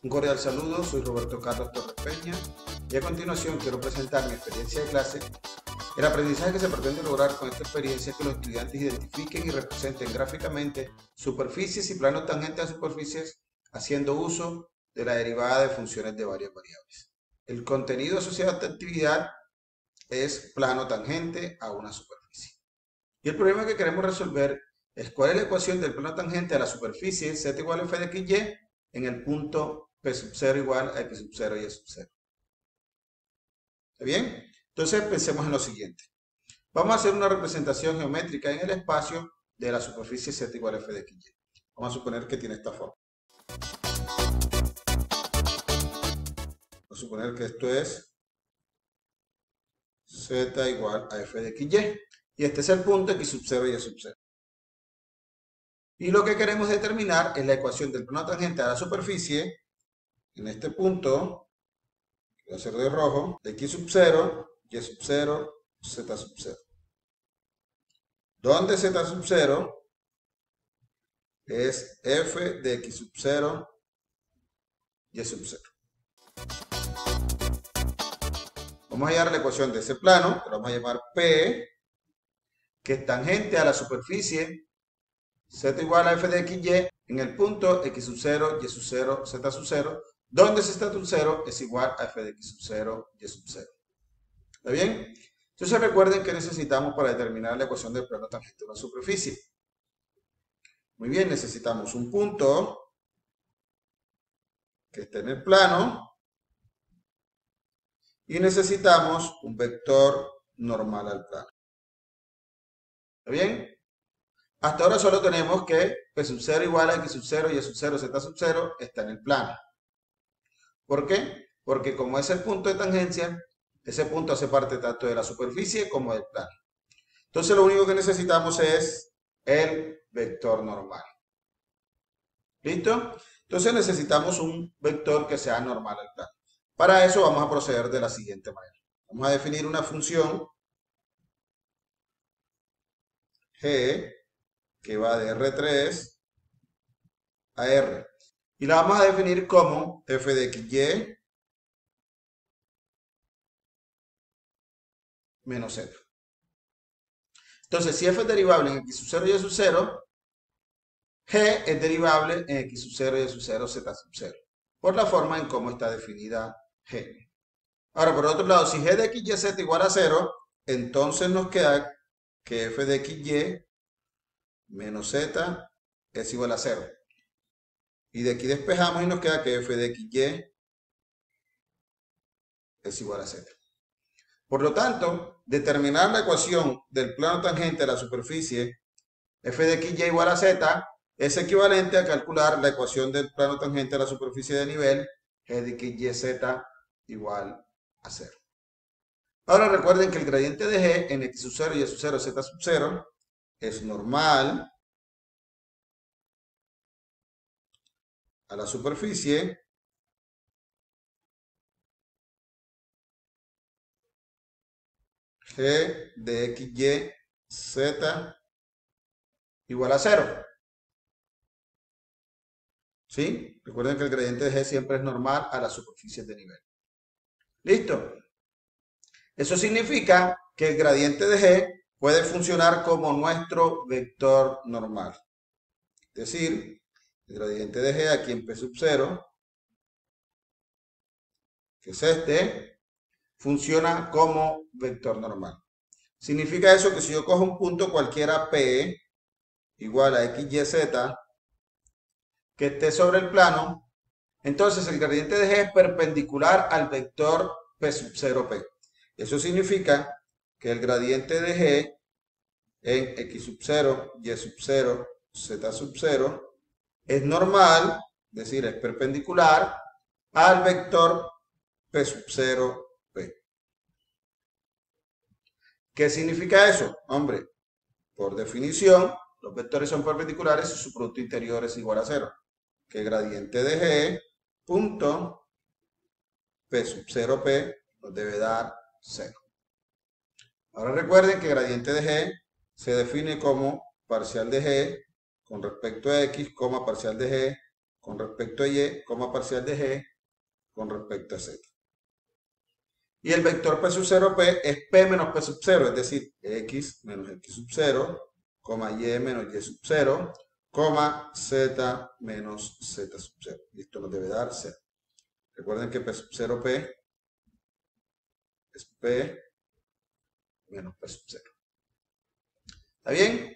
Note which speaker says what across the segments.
Speaker 1: Un cordial saludo, soy Roberto Carlos Torres Peña y a continuación quiero presentar mi experiencia de clase. El aprendizaje que se pretende lograr con esta experiencia es que los estudiantes identifiquen y representen gráficamente superficies y planos tangentes a superficies haciendo uso de la derivada de funciones de varias variables. El contenido asociado a esta actividad es plano tangente a una superficie. Y el problema que queremos resolver es cuál es la ecuación del plano tangente a la superficie z igual a f de xy en el punto p sub 0 igual a x sub 0 y y sub 0. ¿Está bien? Entonces pensemos en lo siguiente. Vamos a hacer una representación geométrica en el espacio de la superficie z igual a f de xy. Vamos a suponer que tiene esta forma. Vamos a suponer que esto es z igual a f de xy. Y este es el punto x sub 0 y y sub 0. Y lo que queremos determinar es la ecuación del plano tangente a la superficie en este punto, que va a ser de rojo, de x sub 0, y sub 0, z sub 0. Donde z sub 0 es f de x sub 0, y sub 0. Vamos a hallar la ecuación de ese plano, que lo vamos a llamar P, que es tangente a la superficie z igual a f de xy en el punto x sub 0, y sub 0, z sub 0, donde z sub 0 es igual a f de x sub 0, y sub 0. ¿Está bien? Entonces recuerden que necesitamos para determinar la ecuación del plano tangente a una superficie. Muy bien, necesitamos un punto que esté en el plano y necesitamos un vector normal al plano. ¿Está bien? Hasta ahora solo tenemos que p sub 0 igual a x sub 0, y sub 0, z sub 0 está en el plano. ¿Por qué? Porque como es el punto de tangencia, ese punto hace parte tanto de la superficie como del plano. Entonces lo único que necesitamos es el vector normal. ¿Listo? Entonces necesitamos un vector que sea normal al plano. Para eso vamos a proceder de la siguiente manera. Vamos a definir una función g que va de R3 a R. Y la vamos a definir como f de xy menos z. Entonces, si f es derivable en x sub 0 y y sub 0, g es derivable en x sub 0 y sub 0, z sub 0. Por la forma en cómo está definida g. Ahora, por otro lado, si g de x, y, z igual a 0, entonces nos queda que f de xy menos z es igual a 0. Y de aquí despejamos y nos queda que f de xy es igual a z. Por lo tanto, determinar la ecuación del plano tangente a la superficie f de xy igual a z es equivalente a calcular la ecuación del plano tangente a la superficie de nivel g de xyz igual a 0. Ahora recuerden que el gradiente de g en x sub 0, y sub 0, z sub 0 es normal a la superficie g de xy z igual a 0. ¿Sí? Recuerden que el gradiente de g siempre es normal a las superficies de nivel. ¿Listo? Eso significa que el gradiente de g puede funcionar como nuestro vector normal. Es decir, el gradiente de g aquí en p sub 0, que es este, funciona como vector normal. Significa eso que si yo cojo un punto cualquiera P igual a x, y, z que esté sobre el plano, entonces el gradiente de g es perpendicular al vector p sub 0p. Eso significa que el gradiente de g en x sub 0, y sub 0, z sub 0 es normal, es decir, es perpendicular al vector p sub 0p. ¿Qué significa eso? Hombre, por definición, los vectores son perpendiculares y su producto interior es igual a 0. Que el gradiente de g punto p sub 0p nos debe dar 0. Ahora recuerden que el gradiente de g se define como parcial de g con respecto a x, parcial de g con respecto a y, parcial de g con respecto a z. Y el vector p sub 0p es p menos p sub 0, es decir, x menos x sub 0, y menos y sub 0, z menos z sub 0. Y esto nos debe dar 0. Recuerden que p sub 0p es p menos p sub 0. ¿Está bien?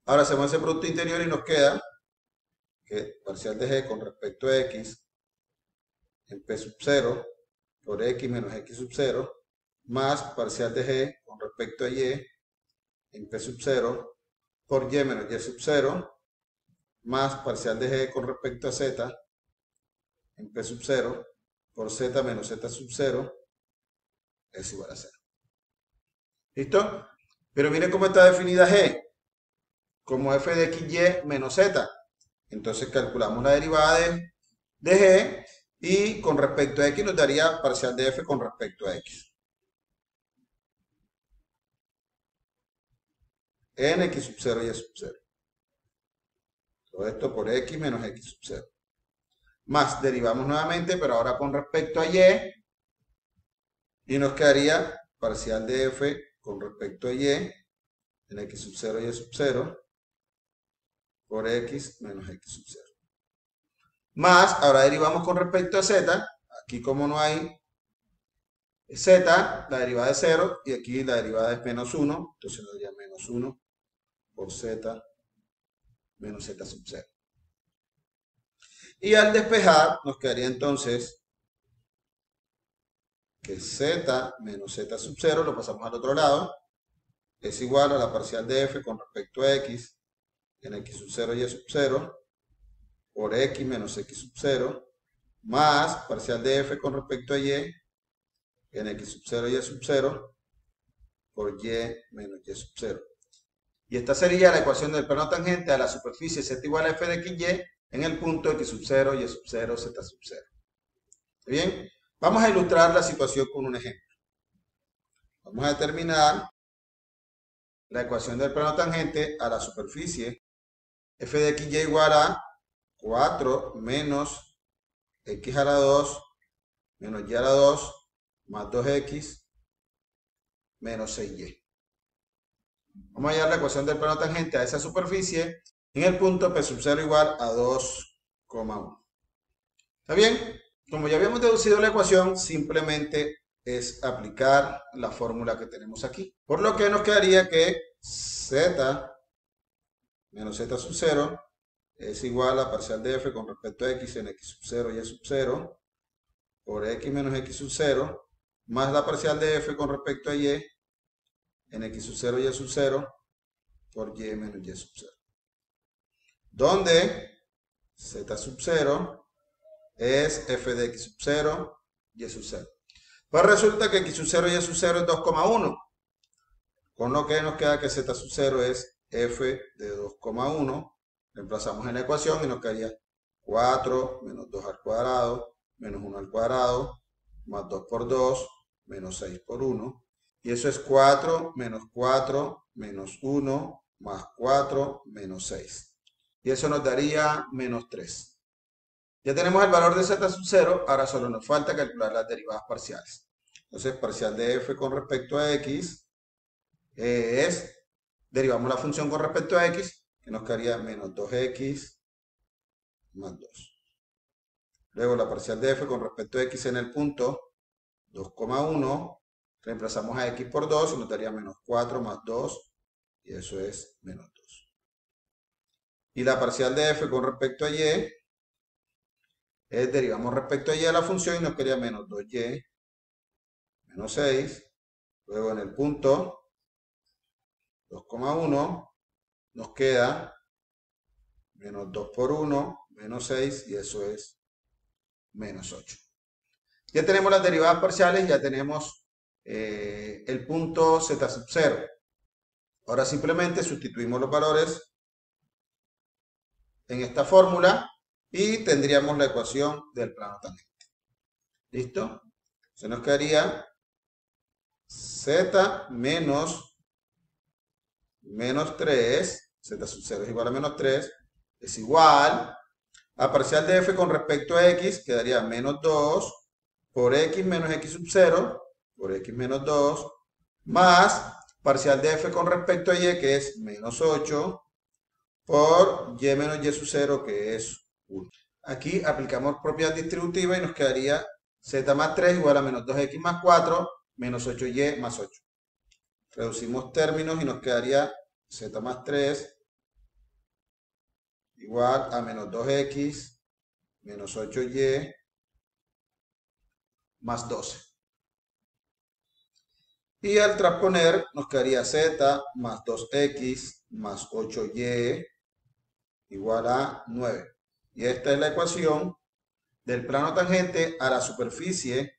Speaker 1: Ahora hacemos ese producto interior y nos queda que parcial de g con respecto a x en p sub 0 por x menos x sub 0 más parcial de g con respecto a y en p sub 0 por y menos y sub 0 más parcial de g con respecto a z en p sub 0 por z menos z sub 0 es igual a 0. ¿Listo? Pero miren cómo está definida g, como f de xy menos z. Entonces calculamos la derivada de g y con respecto a x nos daría parcial de f con respecto a x. En x sub 0 y sub 0. Todo esto por x menos x sub 0. Más derivamos nuevamente, pero ahora con respecto a y. Y nos quedaría parcial de f con respecto a y en x sub 0 y sub 0 por x menos x sub 0. Más, ahora derivamos con respecto a z. Aquí como no hay z, la derivada es 0. Y aquí la derivada es menos 1. Entonces nos daría menos 1 por z menos z sub 0. Y al despejar nos quedaría entonces que z menos z sub 0, lo pasamos al otro lado, es igual a la parcial de f con respecto a x en x sub 0 y sub 0 por x menos x sub 0 más parcial de f con respecto a y en x sub 0 y sub 0 por y menos y sub 0. Y esta sería la ecuación del plano tangente a la superficie z igual a f de xy en el punto x sub 0, y sub 0, z sub 0. ¿Está bien? Vamos a ilustrar la situación con un ejemplo. Vamos a determinar la ecuación del plano tangente a la superficie f de xy igual a 4 menos x a la 2 menos y a la 2 más 2x menos 6y. Vamos a hallar la ecuación del plano tangente a esa superficie en el punto P sub 0 igual a 2,1. ¿Está bien? Como ya habíamos deducido la ecuación, simplemente es aplicar la fórmula que tenemos aquí. Por lo que nos quedaría que z menos z sub 0 es igual a parcial de f con respecto a x en x sub 0 y sub 0 por x menos x sub 0 más la parcial de f con respecto a y en x sub 0 y sub 0 por y menos y sub 0. Donde z sub 0 es f de x sub 0 y sub 0. Pues resulta que x sub 0 y sub 0 es 2,1. Con lo que nos queda que z sub 0 es f de 2,1. Reemplazamos en la ecuación y nos quedaría 4 menos 2 al cuadrado menos 1 al cuadrado más 2 por 2 menos 6 por 1. Y eso es 4 menos 4 menos 1 más 4 menos 6. Y eso nos daría menos 3. Ya tenemos el valor de z sub 0, ahora solo nos falta calcular las derivadas parciales. Entonces, parcial de f con respecto a x derivamos la función con respecto a x, que nos quedaría menos 2x más 2. Luego la parcial de f con respecto a x en el punto 2,1, reemplazamos a x por 2 y nos daría menos 4 más 2, y eso es menos 2. Y la parcial de f con respecto a y derivamos respecto a y a la función y nos quedaría menos 2y menos 6. Luego en el punto 2,1 nos queda menos 2 por 1 menos 6 y eso es menos 8. Ya tenemos las derivadas parciales, ya tenemos el punto z sub 0. Ahora simplemente sustituimos los valores en esta fórmula y tendríamos la ecuación del plano tangente. ¿Listo? Se nos quedaría z menos 3, z sub 0 es igual a menos 3, es igual, A parcial de f con respecto a x quedaría menos 2 por x menos x sub 0 por x menos 2 más parcial de f con respecto a y, que es menos 8 por y menos y sub 0, que es 1. Aquí aplicamos propiedad distributiva y nos quedaría z más 3 igual a menos 2x más 4 menos 8y más 8. Reducimos términos y nos quedaría z más 3 igual a menos 2x menos 8y más 12. Y al transponer nos quedaría z más 2x más 8y igual a 9. Y esta es la ecuación del plano tangente a la superficie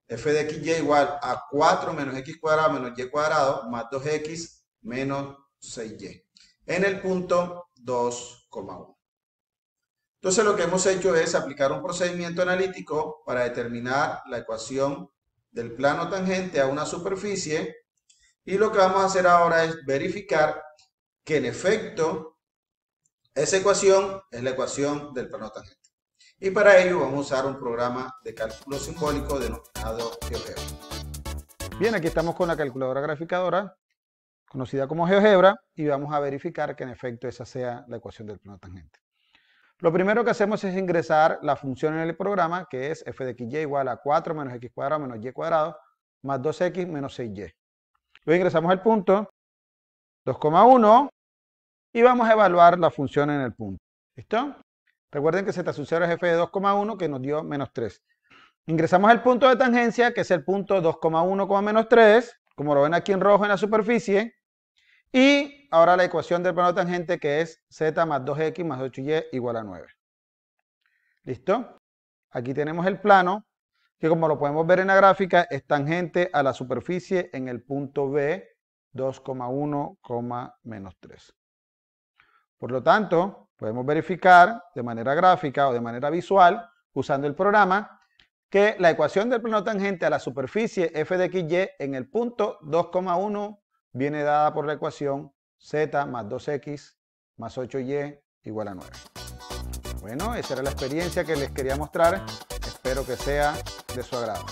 Speaker 1: f de xy igual a 4 menos x cuadrado menos y cuadrado más 2x menos 6y en el punto 2,1. Entonces lo que hemos hecho es aplicar un procedimiento analítico para determinar la ecuación del plano tangente a una superficie, y lo que vamos a hacer ahora es verificar que en efecto esa ecuación es la ecuación del plano tangente. Y para ello vamos a usar un programa de cálculo simbólico denominado GeoGebra.
Speaker 2: Bien, aquí estamos con la calculadora graficadora, conocida como GeoGebra, y vamos a verificar que en efecto esa sea la ecuación del plano tangente. Lo primero que hacemos es ingresar la función en el programa, que es f de xy igual a 4 menos x cuadrado menos y cuadrado más 2x menos 6y. Luego ingresamos el punto 2,1 y vamos a evaluar la función en el punto. ¿Listo? Recuerden que z sub 0 es f de 2,1, que nos dio menos 3. Ingresamos el punto de tangencia, que es el punto 2,1, menos 3, como lo ven aquí en rojo en la superficie. Y ahora la ecuación del plano tangente, que es z más 2x más 8y igual a 9. ¿Listo? Aquí tenemos el plano, que como lo podemos ver en la gráfica, es tangente a la superficie en el punto B, 2,1, menos 3. Por lo tanto, podemos verificar de manera gráfica o de manera visual, usando el programa, que la ecuación del plano tangente a la superficie f de xy en el punto 2,1 viene dada por la ecuación z más 2x más 8y igual a 9. Bueno, esa era la experiencia que les quería mostrar. Espero que sea de su agrado.